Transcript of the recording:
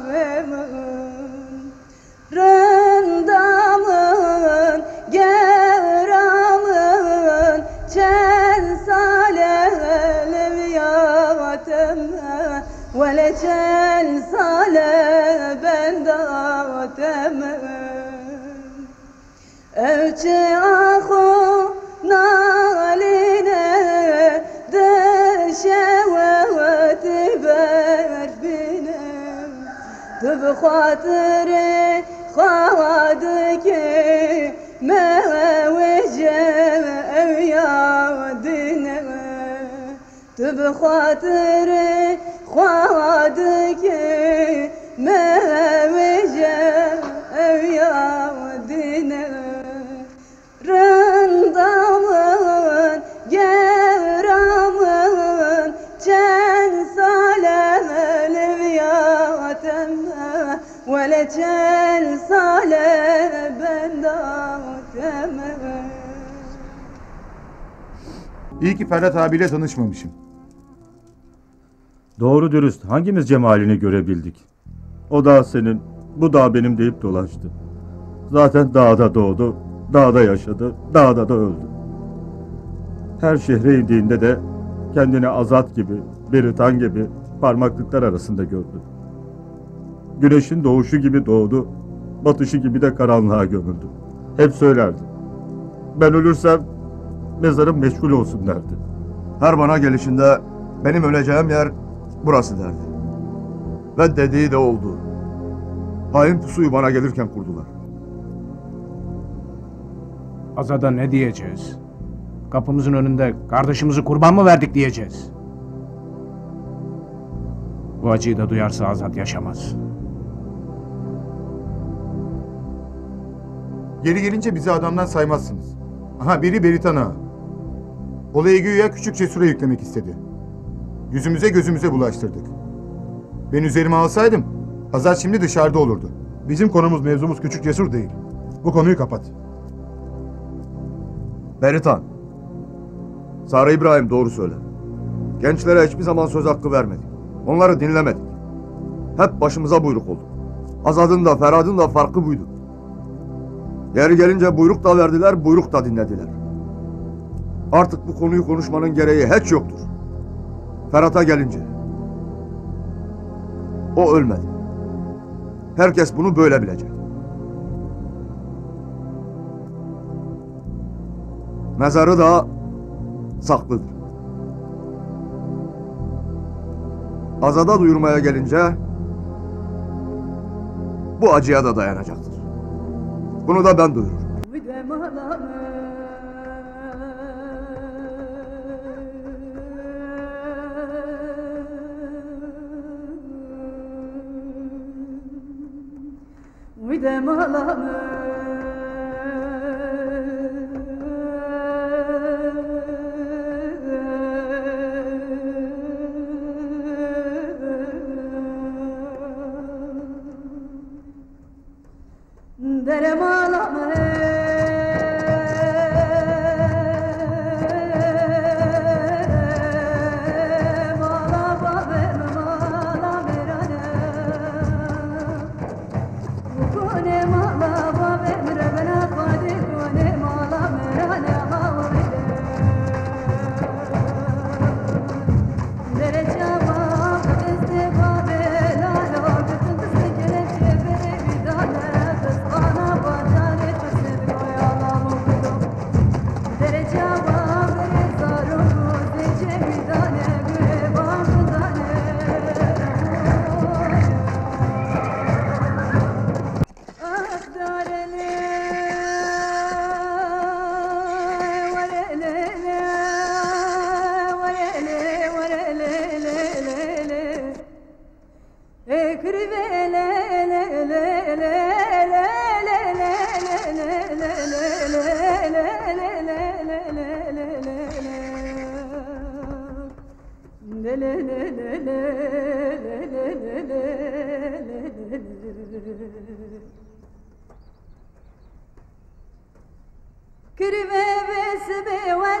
bağımın rındamın gevramın çel sale leviyatemme vele çel sale bendatemme evçe ahu naline deşeveti berbinem tübhatırı khadiki mevece evyadine tübhatırı khadiki mevece evyadine rındamın gevramın çen sale leviyatemme vele çel sale bendatemme. İyi ki Ferhat abiyle tanışmamışım. Doğru dürüst hangimiz cemalini görebildik? O dağ senin, bu dağ benim deyip dolaştı. Zaten dağda doğdu, dağda yaşadı, dağda da öldü. Her şehre indiğinde de kendini Azat gibi, Beritan gibi parmaklıklar arasında gördü. Güneşin doğuşu gibi doğdu, batışı gibi de karanlığa gömüldü. Hep söylerdi. Ben ölürsem mezarım meşgul olsun derdi. Her bana gelişinde benim öleceğim yer burası derdi. Ve dediği de oldu. Hain pusuyu bana gelirken kurdular. Azad'a ne diyeceğiz? Kapımızın önünde kardeşimizi kurban mı verdik diyeceğiz. Bu acıyı da duyarsa Azat yaşamaz. Geri gelince bizi adamdan saymazsınız. Aha biri Beritan Ağa. Olayı güya küçük Cesur'a yüklemek istedi. Yüzümüze gözümüze bulaştırdık. Ben üzerime alsaydım Azat şimdi dışarıda olurdu. Bizim konumuz mevzumuz küçük Cesur değil. Bu konuyu kapat. Beritan. Sarı İbrahim doğru söyler. Gençlere hiçbir zaman söz hakkı vermedik. Onları dinlemedik. Hep başımıza buyruk olduk. Azad'ın da Ferhat'ın da farkı buydu. Yeri gelince buyruk da verdiler, buyruk da dinlediler. Artık bu konuyu konuşmanın gereği hiç yoktur. Ferhat'a gelince. O ölmedi. Herkes bunu böyle bilecek. Mezarı da saklıdır. Azad'a duyurmaya gelince bu acıya da dayanacaktır. Bunu da ben duyururum. Kirve besbe ve